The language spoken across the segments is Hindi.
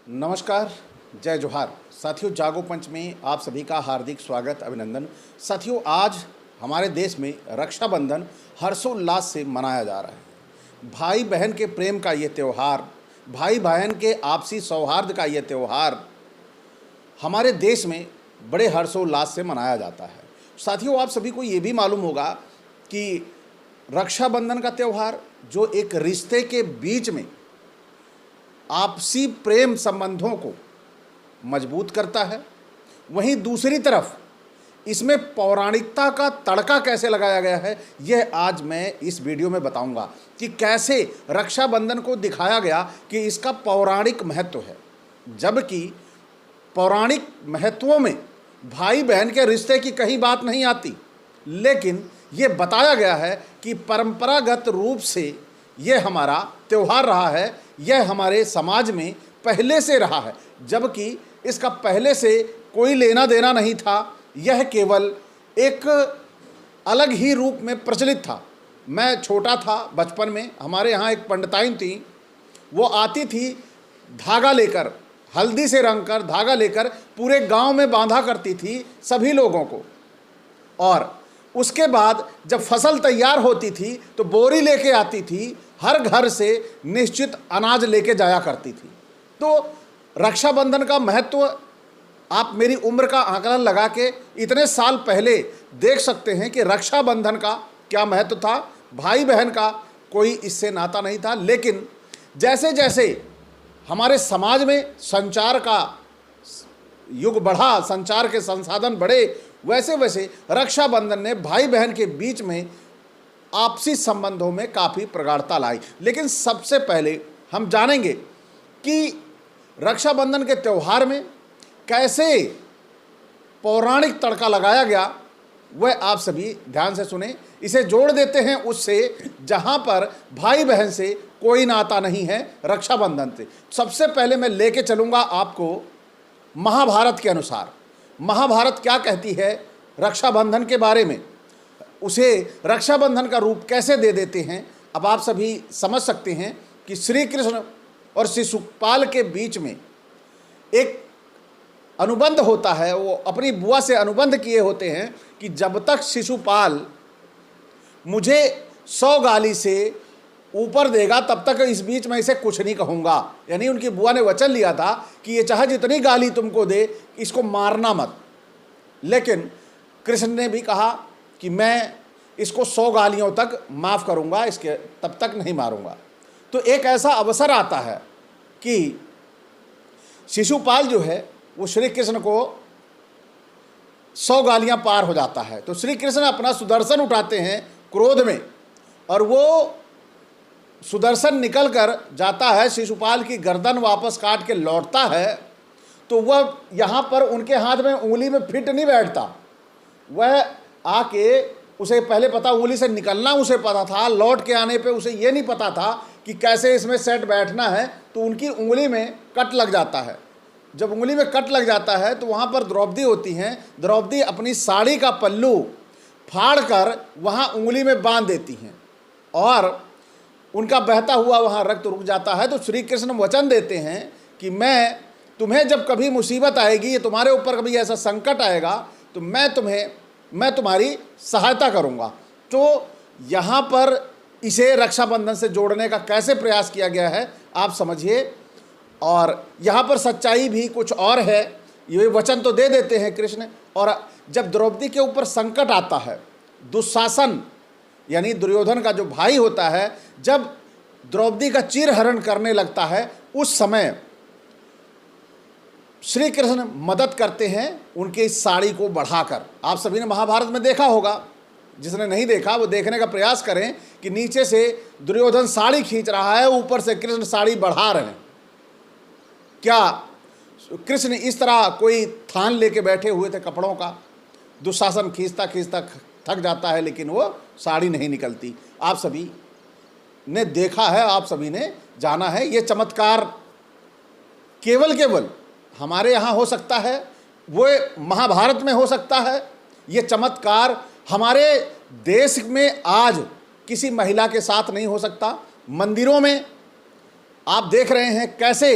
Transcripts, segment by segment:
नमस्कार, जय जोहार। साथियों, जागो पंच में आप सभी का हार्दिक स्वागत, अभिनंदन। साथियों, आज हमारे देश में रक्षाबंधन हर्षोल्लास से मनाया जा रहा है। भाई बहन के प्रेम का ये त्यौहार, भाई बहन के आपसी सौहार्द का ये त्यौहार हमारे देश में बड़े हर्षोल्लास से मनाया जाता है। साथियों, आप सभी को ये भी मालूम होगा कि रक्षाबंधन का त्यौहार जो एक रिश्ते के बीच में आपसी प्रेम संबंधों को मजबूत करता है, वहीं दूसरी तरफ इसमें पौराणिकता का तड़का कैसे लगाया गया है, यह आज मैं इस वीडियो में बताऊंगा कि कैसे रक्षाबंधन को दिखाया गया कि इसका पौराणिक महत्व है। जबकि पौराणिक महत्वों में भाई बहन के रिश्ते की कहीं बात नहीं आती, लेकिन ये बताया गया है कि परंपरागत रूप से यह हमारा त्यौहार रहा है, यह हमारे समाज में पहले से रहा है। जबकि इसका पहले से कोई लेना देना नहीं था, यह केवल एक अलग ही रूप में प्रचलित था। मैं छोटा था, बचपन में हमारे यहाँ एक पंडिताइन थी, वो आती थी धागा लेकर, हल्दी से रंग कर धागा लेकर पूरे गांव में बांधा करती थी सभी लोगों को। और उसके बाद जब फसल तैयार होती थी तो बोरी लेके आती थी, हर घर से निश्चित अनाज लेके जाया करती थी। तो रक्षाबंधन का महत्व आप मेरी उम्र का आकलन लगा के इतने साल पहले देख सकते हैं कि रक्षाबंधन का क्या महत्व था। भाई बहन का कोई इससे नाता नहीं था, लेकिन जैसे जैसे हमारे समाज में संचार का युग बढ़ा, संचार के संसाधन बढ़े, वैसे वैसे रक्षाबंधन ने भाई बहन के बीच में आपसी संबंधों में काफ़ी प्रगाढ़ता लाई। लेकिन सबसे पहले हम जानेंगे कि रक्षाबंधन के त्यौहार में कैसे पौराणिक तड़का लगाया गया, वह आप सभी ध्यान से सुने। इसे जोड़ देते हैं उससे जहां पर भाई बहन से कोई नाता नहीं है, रक्षाबंधन से। सबसे पहले मैं लेके चलूँगा आपको महाभारत के अनुसार। महाभारत क्या कहती है रक्षाबंधन के बारे में, उसे रक्षाबंधन का रूप कैसे दे देते हैं, अब आप सभी समझ सकते हैं कि श्री कृष्ण और शिशुपाल के बीच में एक अनुबंध होता है। वो अपनी बुआ से अनुबंध किए होते हैं कि जब तक शिशुपाल मुझे 100 गाली से ऊपर देगा तब तक इस बीच में इसे कुछ नहीं कहूँगा। यानी उनकी बुआ ने वचन लिया था कि ये चाहे जितनी गाली तुमको दे, इसको मारना मत। लेकिन कृष्ण ने भी कहा कि मैं इसको 100 गालियों तक माफ़ करूँगा, इसके तब तक नहीं मारूँगा। तो एक ऐसा अवसर आता है कि शिशुपाल जो है वो श्री कृष्ण को 100 गालियाँ पार हो जाता है। तो श्री कृष्ण अपना सुदर्शन उठाते हैं क्रोध में, और वो सुदर्शन निकल कर जाता है, शिशुपाल की गर्दन वापस काट के लौटता है। तो वह यहाँ पर उनके हाथ में उंगली में फिट नहीं बैठता। वह आके, उसे पहले पता उंगली से निकलना उसे पता था, लौट के आने पे उसे ये नहीं पता था कि कैसे इसमें सेट बैठना है। तो उनकी उंगली में कट लग जाता है। जब उंगली में कट लग जाता है तो वहाँ पर द्रौपदी होती हैं। द्रौपदी अपनी साड़ी का पल्लू फाड़ कर वहाँ उंगली में बांध देती हैं और उनका बहता हुआ वहाँ रक्त रुक जाता है। तो श्री कृष्ण वचन देते हैं कि मैं तुम्हें जब कभी मुसीबत आएगी, तुम्हारे ऊपर कभी ऐसा संकट आएगा, तो मैं तुम्हारी सहायता करूँगा। तो यहाँ पर इसे रक्षाबंधन से जोड़ने का कैसे प्रयास किया गया है आप समझिए। और यहाँ पर सच्चाई भी कुछ और है। ये वचन तो दे देते हैं कृष्ण, और जब द्रौपदी के ऊपर संकट आता है, दुशासन यानी दुर्योधन का जो भाई होता है, जब द्रौपदी का चीरहरण करने लगता है, उस समय श्री कृष्ण मदद करते हैं उनकी साड़ी को बढ़ाकर। आप सभी ने महाभारत में देखा होगा, जिसने नहीं देखा वो देखने का प्रयास करें कि नीचे से दुर्योधन साड़ी खींच रहा है, ऊपर से कृष्ण साड़ी बढ़ा रहे हैं। क्या कृष्ण इस तरह कोई थान लेके बैठे हुए थे कपड़ों का? दुशासन खींचता खींचता थक जाता है, लेकिन वो साड़ी नहीं निकलती। आप सभी ने देखा है, आप सभी ने जाना है। ये चमत्कार केवल हमारे यहाँ हो सकता है, वो महाभारत में हो सकता है। ये चमत्कार हमारे देश में आज किसी महिला के साथ नहीं हो सकता। मंदिरों में आप देख रहे हैं कैसे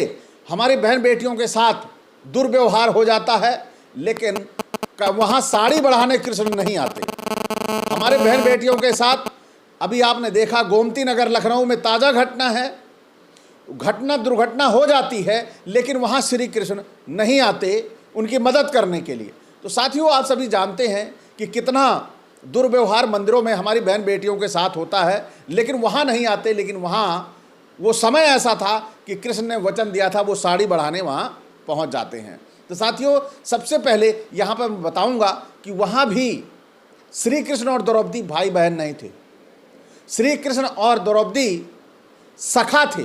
हमारी बहन बेटियों के साथ दुर्व्यवहार हो जाता है, लेकिन वहाँ साड़ी बढ़ाने कृष्ण नहीं आते। हमारे बहन बेटियों के साथ अभी आपने देखा गोमती नगर लखनऊ में ताज़ा घटना है, दुर्घटना हो जाती है, लेकिन वहाँ श्री कृष्ण नहीं आते उनकी मदद करने के लिए। तो साथियों, आप सभी जानते हैं कि कितना दुर्व्यवहार मंदिरों में हमारी बहन बेटियों के साथ होता है, लेकिन वहाँ नहीं आते। लेकिन वहाँ वो समय ऐसा था कि कृष्ण ने वचन दिया था, वो साड़ी बढ़ाने वहाँ पहुँच जाते हैं। तो साथियों, सबसे पहले यहाँ पर मैं बताऊँगा कि वहाँ भी श्री कृष्ण और द्रौपदी भाई बहन नहीं थे। श्री कृष्ण और द्रौपदी सखा थे।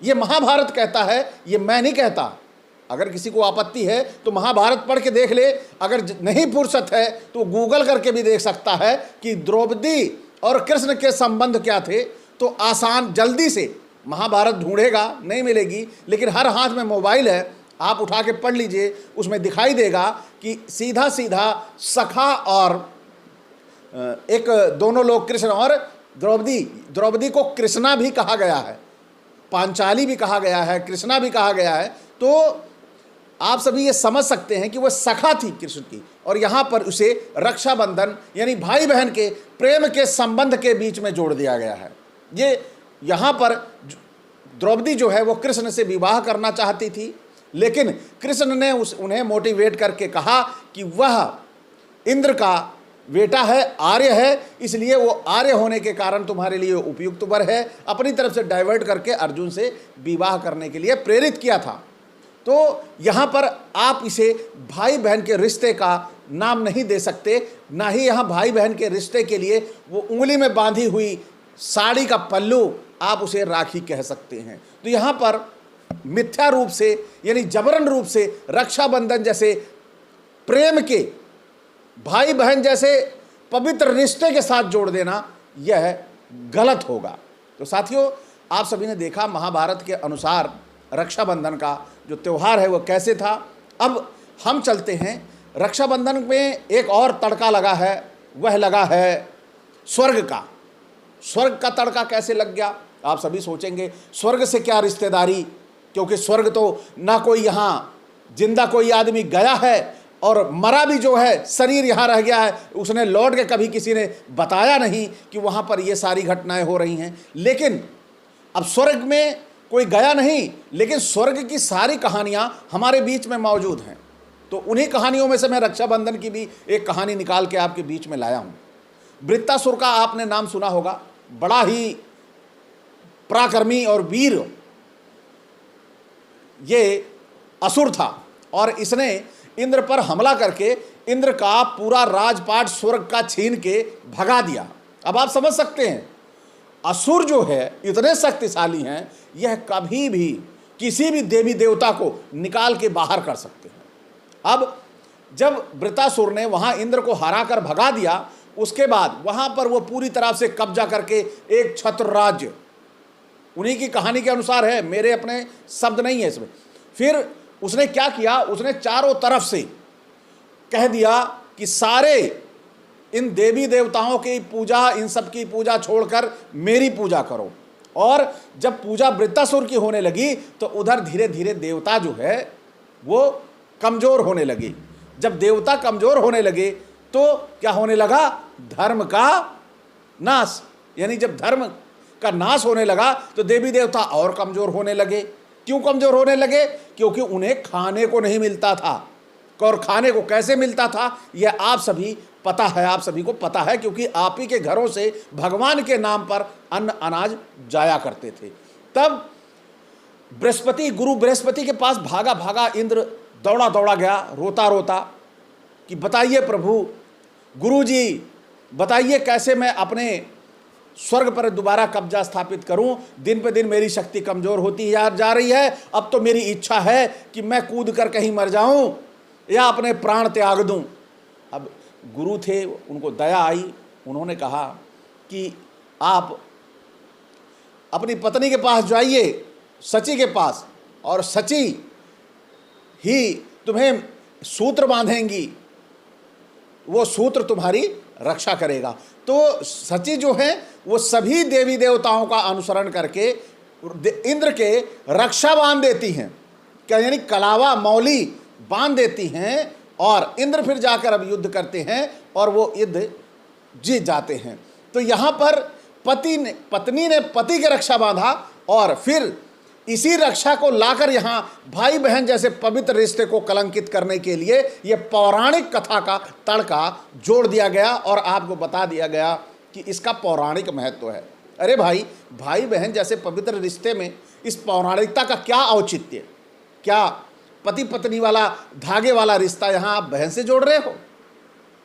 ये महाभारत कहता है, ये मैं नहीं कहता। अगर किसी को आपत्ति है तो महाभारत पढ़ के देख ले, अगर नहीं फुर्सत है तो गूगल करके भी देख सकता है कि द्रौपदी और कृष्ण के संबंध क्या थे। तो आसान, जल्दी से महाभारत ढूंढेगा, नहीं मिलेगी, लेकिन हर हाथ में मोबाइल है, आप उठा के पढ़ लीजिए, उसमें दिखाई देगा कि सीधा सीधा सखा और एक दोनों लोग कृष्ण और द्रौपदी को कृष्णा भी कहा गया है, पांचाली भी कहा गया है, कृष्णा भी कहा गया है। तो आप सभी ये समझ सकते हैं कि वह सखा थी कृष्ण की, और यहाँ पर उसे रक्षाबंधन यानी भाई बहन के प्रेम के संबंध के बीच में जोड़ दिया गया है। ये यहाँ पर द्रौपदी जो है वो कृष्ण से विवाह करना चाहती थी, लेकिन कृष्ण ने उन्हें मोटिवेट करके कहा कि वह इंद्र का बेटा है, आर्य है, इसलिए वो आर्य होने के कारण तुम्हारे लिए उपयुक्त वर है। अपनी तरफ से डाइवर्ट करके अर्जुन से विवाह करने के लिए प्रेरित किया था। तो यहाँ पर आप इसे भाई बहन के रिश्ते का नाम नहीं दे सकते, ना ही यहाँ भाई बहन के रिश्ते के लिए वो उंगली में बांधी हुई साड़ी का पल्लू आप उसे राखी कह सकते हैं। तो यहाँ पर मिथ्या रूप से यानी जबरन रूप से रक्षाबंधन जैसे प्रेम के, भाई बहन जैसे पवित्र रिश्ते के साथ जोड़ देना यह गलत होगा। तो साथियों, आप सभी ने देखा महाभारत के अनुसार रक्षाबंधन का जो त्यौहार है वो कैसे था। अब हम चलते हैं, रक्षाबंधन में एक और तड़का लगा है, वह लगा है स्वर्ग का। स्वर्ग का तड़का कैसे लग गया? आप सभी सोचेंगे स्वर्ग से क्या रिश्तेदारी, क्योंकि स्वर्ग तो ना कोई यहाँ जिंदा कोई आदमी गया है और मरा भी जो है शरीर यहाँ रह गया है, उसने लौट के कभी किसी ने बताया नहीं कि वहाँ पर ये सारी घटनाएं हो रही हैं। लेकिन अब स्वर्ग में कोई गया नहीं, लेकिन स्वर्ग की सारी कहानियाँ हमारे बीच में मौजूद हैं। तो उन्हीं कहानियों में से मैं रक्षाबंधन की भी एक कहानी निकाल के आपके बीच में लाया हूँ। वृत्तासुर का आपने नाम सुना होगा, बड़ा ही पराक्रमी और वीर ये असुर था, और इसने इंद्र पर हमला करके इंद्र का पूरा राजपाट स्वर्ग का छीन के भगा दिया। अब आप समझ सकते हैं असुर जो है इतने शक्तिशाली हैं, यह कभी भी किसी भी देवी देवता को निकाल के बाहर कर सकते हैं। अब जब वृत्तासुर ने वहाँ इंद्र को हरा कर भगा दिया, उसके बाद वहाँ पर वो पूरी तरह से कब्जा करके एक छत्र राज्य, उन्हीं की कहानी के अनुसार है, मेरे अपने शब्द नहीं है इसमें। फिर उसने क्या किया, उसने चारों तरफ से कह दिया कि सारे इन देवी देवताओं की पूजा, इन सब की पूजा छोड़कर मेरी पूजा करो। और जब पूजा वृत्तासुर की होने लगी तो उधर धीरे धीरे देवता जो है वो कमज़ोर होने लगी। जब देवता कमज़ोर होने लगे तो क्या होने लगा, धर्म का नाश। यानी जब धर्म का नाश होने लगा तो देवी देवता और कमज़ोर होने लगे। क्यों कमज़ोर होने लगे? क्योंकि उन्हें खाने को नहीं मिलता था। और खाने को कैसे मिलता था यह आप सभी पता है, आप सभी को पता है, क्योंकि आप ही के घरों से भगवान के नाम पर अन्न अनाज जाया करते थे। तब बृहस्पति, गुरु बृहस्पति के पास भागा भागा इंद्र दौड़ा दौड़ा गया रोता रोता कि बताइए प्रभु, गुरु जी बताइए कैसे मैं अपने स्वर्ग पर दोबारा कब्जा स्थापित करूं। दिन पे दिन मेरी शक्ति कमज़ोर होती जा रही है। अब तो मेरी इच्छा है कि मैं कूद कर कहीं मर जाऊं या अपने प्राण त्याग दूं। अब गुरु थे, उनको दया आई, उन्होंने कहा कि आप अपनी पत्नी के पास जाइए, सची के पास, और सची ही तुम्हें सूत्र बांधेंगी, वो सूत्र तुम्हारी रक्षा करेगा। तो सची जो है वो सभी देवी देवताओं का अनुसरण करके इंद्र के रक्षा बांध देती हैं। क्या यानी कलावा मौली बांध देती हैं और इंद्र फिर जाकर अब युद्ध करते हैं और वो युद्ध जीत जाते हैं। तो यहाँ पर पत्नी ने पति की रक्षा बांधा और फिर इसी रक्षा को लाकर यहाँ भाई बहन जैसे पवित्र रिश्ते को कलंकित करने के लिए ये पौराणिक कथा का तड़का जोड़ दिया गया और आपको बता दिया गया कि इसका पौराणिक महत्व है। अरे भाई, भाई बहन जैसे पवित्र रिश्ते में इस पौराणिकता का क्या औचित्य? क्या पति पत्नी वाला धागे वाला रिश्ता यहाँ आप बहन से जोड़ रहे हो?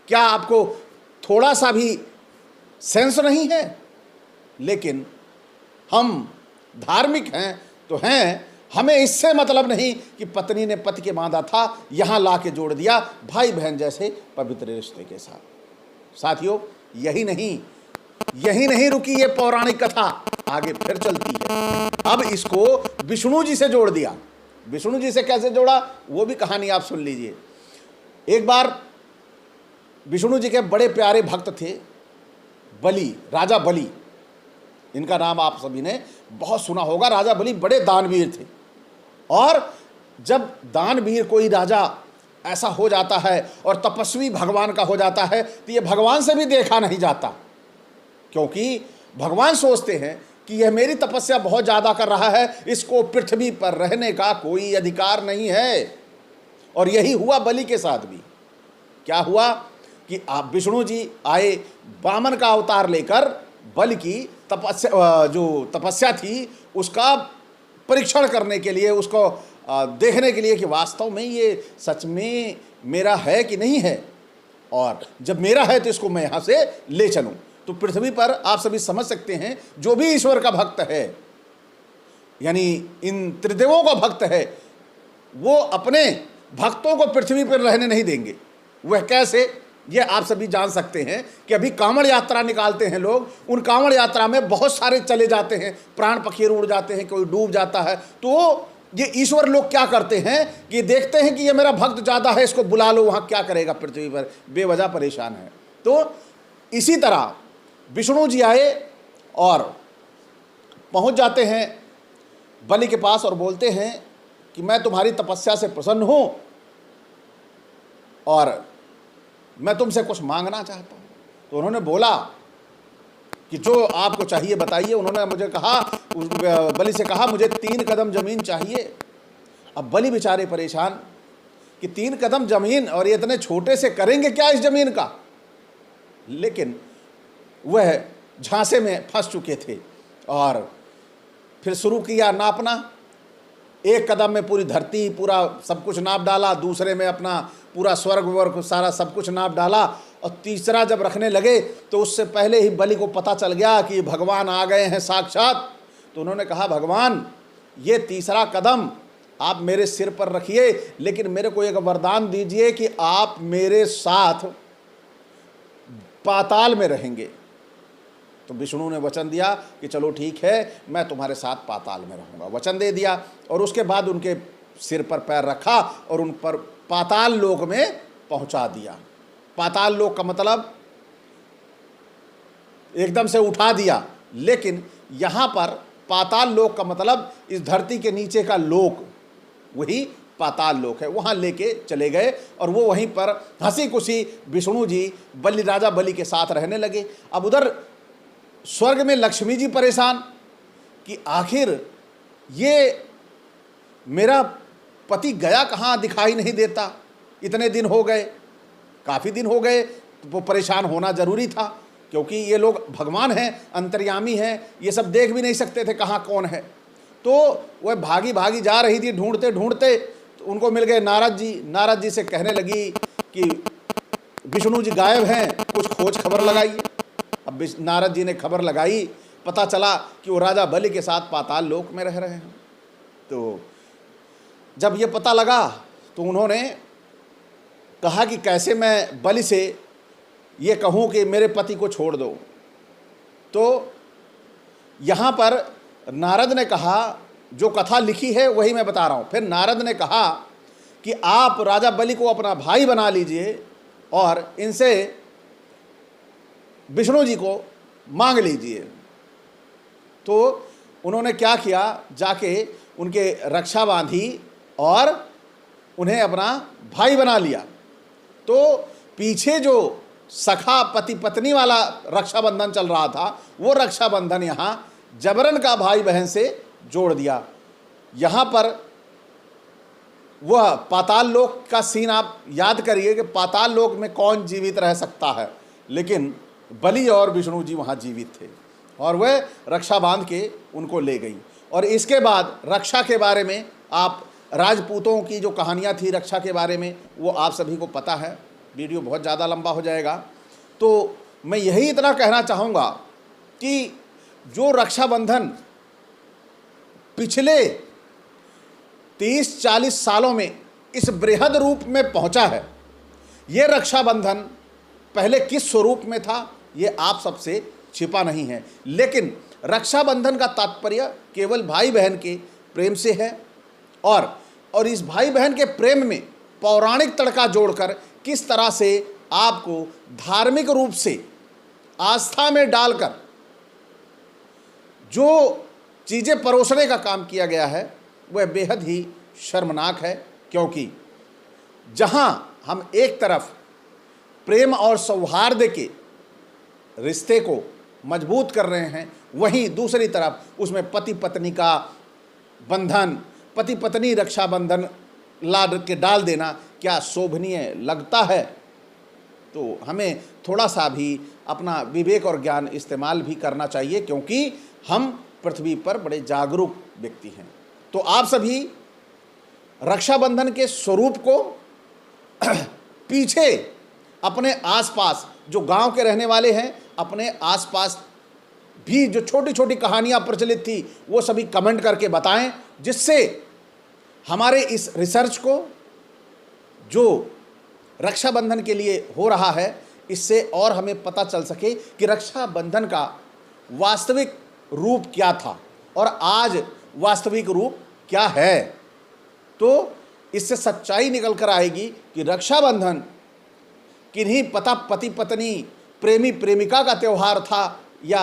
क्या आपको थोड़ा सा भी सेंस नहीं है? लेकिन हम धार्मिक हैं तो हैं, हमें इससे मतलब नहीं कि पत्नी ने पति के बांधा था, यहाँ ला के जोड़ दिया भाई बहन जैसे पवित्र रिश्ते के साथ। साथियों, यही नहीं रुकी ये पौराणिक कथा, आगे फिर चलती है। अब इसको विष्णु जी से जोड़ दिया। विष्णु जी से कैसे जोड़ा वो भी कहानी आप सुन लीजिए। एक बार विष्णु जी के बड़े प्यारे भक्त थे बलि, राजा बलि। इनका नाम आप सभी ने बहुत सुना होगा। राजा बलि बड़े दानवीर थे और जब दानवीर कोई राजा ऐसा हो जाता है और तपस्वी भगवान का हो जाता है तो ये भगवान से भी देखा नहीं जाता, क्योंकि भगवान सोचते हैं कि यह मेरी तपस्या बहुत ज़्यादा कर रहा है, इसको पृथ्वी पर रहने का कोई अधिकार नहीं है। और यही हुआ बलि के साथ भी। क्या हुआ कि आप विष्णु जी आए वामन का अवतार लेकर बलि की तपस्या थी उसका परीक्षण करने के लिए, उसको देखने के लिए कि वास्तव में ये सच में मेरा है कि नहीं है, और जब मेरा है तो इसको मैं यहाँ से ले चलूँ। तो पृथ्वी पर आप सभी समझ सकते हैं जो भी ईश्वर का भक्त है, यानी इन त्रिदेवों का भक्त है, वो अपने भक्तों को पृथ्वी पर रहने नहीं देंगे। वह कैसे, ये आप सभी जान सकते हैं कि अभी कांवड़ यात्रा निकालते हैं लोग, उन कांवड़ यात्रा में बहुत सारे चले जाते हैं, प्राण पखेरु उड़ जाते हैं, कोई डूब जाता है। तो ये ईश्वर लोग क्या करते हैं कि देखते हैं कि ये मेरा भक्त ज़्यादा है, इसको बुला लो, वहाँ क्या करेगा पृथ्वी पर, बेवजह परेशान है। तो इसी तरह विष्णु जी आए और पहुँच जाते हैं बलि के पास और बोलते हैं कि मैं तुम्हारी तपस्या से प्रसन्न हूँ और मैं तुमसे कुछ मांगना चाहता हूँ। तो उन्होंने बोला कि जो आपको चाहिए बताइए। उन्होंने मुझे कहा, बलि से कहा, मुझे 3 कदम ज़मीन चाहिए। अब बलि बेचारे परेशान कि 3 कदम ज़मीन और ये इतने छोटे से करेंगे क्या इस ज़मीन का। लेकिन वह झांसे में फंस चुके थे और फिर शुरू किया नापना। 1 कदम में पूरी धरती, पूरा सब कुछ नाप डाला, दूसरे में अपना पूरा स्वर्ग वर्ग सारा सब कुछ नाप डाला, और तीसरा जब रखने लगे तो उससे पहले ही बलि को पता चल गया कि भगवान आ गए हैं साक्षात। तो उन्होंने कहा, भगवान ये तीसरा कदम आप मेरे सिर पर रखिए, लेकिन मेरे को एक वरदान दीजिए कि आप मेरे साथ पाताल में रहेंगे। तो विष्णु ने वचन दिया कि चलो ठीक है, मैं तुम्हारे साथ पाताल में रहूँगा। वचन दे दिया और उसके बाद उनके सिर पर पैर रखा और उन पर पाताल लोक में पहुँचा दिया। पाताल लोक का मतलब एकदम से उठा दिया, लेकिन यहाँ पर पाताल लोक का मतलब इस धरती के नीचे का लोक, वही पाताल लोक है, वहाँ लेके चले गए और वो वहीं पर हंसी खुशी विष्णु जी राजा बलि के साथ रहने लगे। अब उधर स्वर्ग में लक्ष्मी जी परेशान कि आखिर ये मेरा पति गया कहाँ, दिखाई नहीं देता, इतने दिन हो गए, काफ़ी दिन हो गए। तो वो परेशान होना ज़रूरी था, क्योंकि ये लोग भगवान हैं, अंतर्यामी हैं, ये सब देख भी नहीं सकते थे कहाँ कौन है। तो वह भागी भागी जा रही थी, ढूंढते ढूंढते तो उनको मिल गए नारद जी। नारद जी से कहने लगी कि विष्णु जी गायब हैं, कुछ खोज खबर लगाइए। अब नारद जी ने खबर लगाई, पता चला कि वो राजा बलि के साथ पाताल लोक में रह रहे हैं। तो जब ये पता लगा तो उन्होंने कहा कि कैसे मैं बलि से ये कहूँ कि मेरे पति को छोड़ दो। तो यहाँ पर नारद ने कहा, जो कथा लिखी है वही मैं बता रहा हूँ। फिर नारद ने कहा कि आप राजा बलि को अपना भाई बना लीजिए और इनसे विष्णु जी को मांग लीजिए। तो उन्होंने क्या किया, जाके उनके रक्षा बांधी और उन्हें अपना भाई बना लिया। तो पीछे जो सखा पति पत्नी वाला रक्षाबंधन चल रहा था, वो रक्षाबंधन यहाँ जबरन का भाई बहन से जोड़ दिया। यहाँ पर वह पाताल लोक का सीन आप याद करिए कि पाताल लोक में कौन जीवित रह सकता है, लेकिन बलि और विष्णु जी वहाँ जीवित थे और वह रक्षा बांध के उनको ले गई। और इसके बाद रक्षा के बारे में आप राजपूतों की जो कहानियाँ थी रक्षा के बारे में, वो आप सभी को पता है। वीडियो बहुत ज़्यादा लंबा हो जाएगा, तो मैं यही इतना कहना चाहूँगा कि जो रक्षाबंधन पिछले 30-40 सालों में इस बृहद रूप में पहुंचा है, ये रक्षाबंधन पहले किस स्वरूप में था ये आप सबसे छिपा नहीं है। लेकिन रक्षाबंधन का तात्पर्य केवल भाई बहन के प्रेम से है और इस भाई बहन के प्रेम में पौराणिक तड़का जोड़कर किस तरह से आपको धार्मिक रूप से आस्था में डालकर जो चीज़ें परोसने का काम किया गया है वह बेहद ही शर्मनाक है। क्योंकि जहां हम एक तरफ प्रेम और सौहार्द के रिश्ते को मजबूत कर रहे हैं, वहीं दूसरी तरफ उसमें पति पत्नी का बंधन, पति पत्नी रक्षाबंधन लाद के डाल देना क्या शोभनीय लगता है? तो हमें थोड़ा सा भी अपना विवेक और ज्ञान इस्तेमाल भी करना चाहिए, क्योंकि हम पृथ्वी पर बड़े जागरूक व्यक्ति हैं। तो आप सभी रक्षाबंधन के स्वरूप को पीछे अपने आसपास जो गांव के रहने वाले हैं, अपने आसपास भी जो छोटी छोटी कहानियां प्रचलित थी वो सभी कमेंट करके बताएं, जिससे हमारे इस रिसर्च को जो रक्षाबंधन के लिए हो रहा है इससे और हमें पता चल सके कि रक्षाबंधन का वास्तविक रूप क्या था और आज वास्तविक रूप क्या है। तो इससे सच्चाई निकल कर आएगी कि रक्षाबंधन किन्हीं पति पत्नी प्रेमी प्रेमिका का त्यौहार था या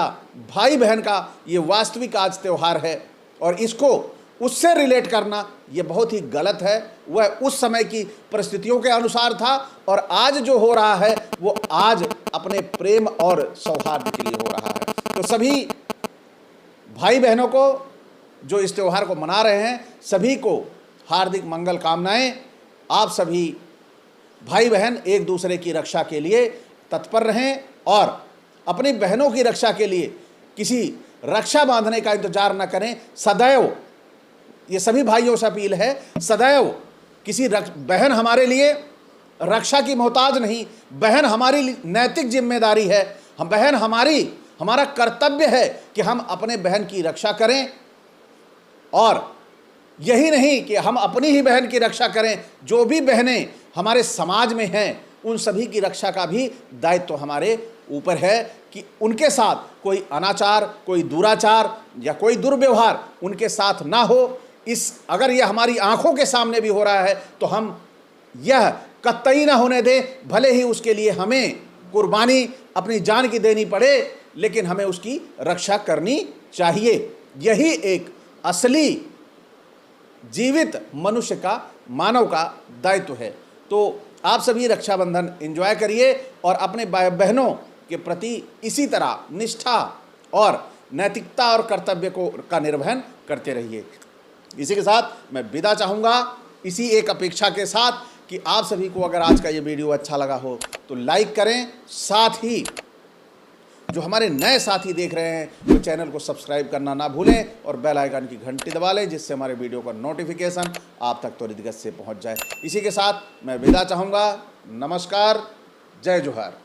भाई बहन का ये वास्तविक आज त्यौहार है। और इसको उससे रिलेट करना ये बहुत ही गलत है। वह उस समय की परिस्थितियों के अनुसार था और आज जो हो रहा है वो आज अपने प्रेम और सौहार्द के लिए हो रहा है। तो सभी भाई बहनों को जो इस त्यौहार को मना रहे हैं सभी को हार्दिक मंगल कामनाएं। आप सभी भाई बहन एक दूसरे की रक्षा के लिए तत्पर रहें और अपनी बहनों की रक्षा के लिए किसी रक्षा बांधने का इंतजार न करें। सदैव ये सभी भाइयों से अपील है, सदैव किसी बहन हमारे लिए रक्षा की मोहताज नहीं, बहन हमारी नैतिक जिम्मेदारी है। हम बहन हमारा कर्तव्य है कि हम अपने बहन की रक्षा करें। और यही नहीं कि हम अपनी ही बहन की रक्षा करें, जो भी बहनें हमारे समाज में हैं उन सभी की रक्षा का भी दायित्व हमारे ऊपर है कि उनके साथ कोई अनाचार, कोई दुराचार या कोई दुर्व्यवहार उनके साथ ना हो। अगर यह हमारी आंखों के सामने भी हो रहा है तो हम यह कतई ना होने दें, भले ही उसके लिए हमें कुर्बानी अपनी जान की देनी पड़े, लेकिन हमें उसकी रक्षा करनी चाहिए। यही एक असली जीवित मनुष्य का, मानव का दायित्व है। तो आप सभी रक्षाबंधन एंजॉय करिए और अपने बहनों के प्रति इसी तरह निष्ठा और नैतिकता और कर्तव्य का निर्वहन करते रहिए। इसी के साथ मैं विदा चाहूँगा, इसी एक अपेक्षा के साथ कि आप सभी को अगर आज का ये वीडियो अच्छा लगा हो तो लाइक करें, साथ ही जो हमारे नए साथी देख रहे हैं वो चैनल को सब्सक्राइब करना ना भूलें और बेल आइकन की घंटी दबा लें, जिससे हमारे वीडियो का नोटिफिकेशन आप तक त्वरित गति से पहुंच जाए। इसी के साथ मैं विदा चाहूँगा। नमस्कार, जय जोहार।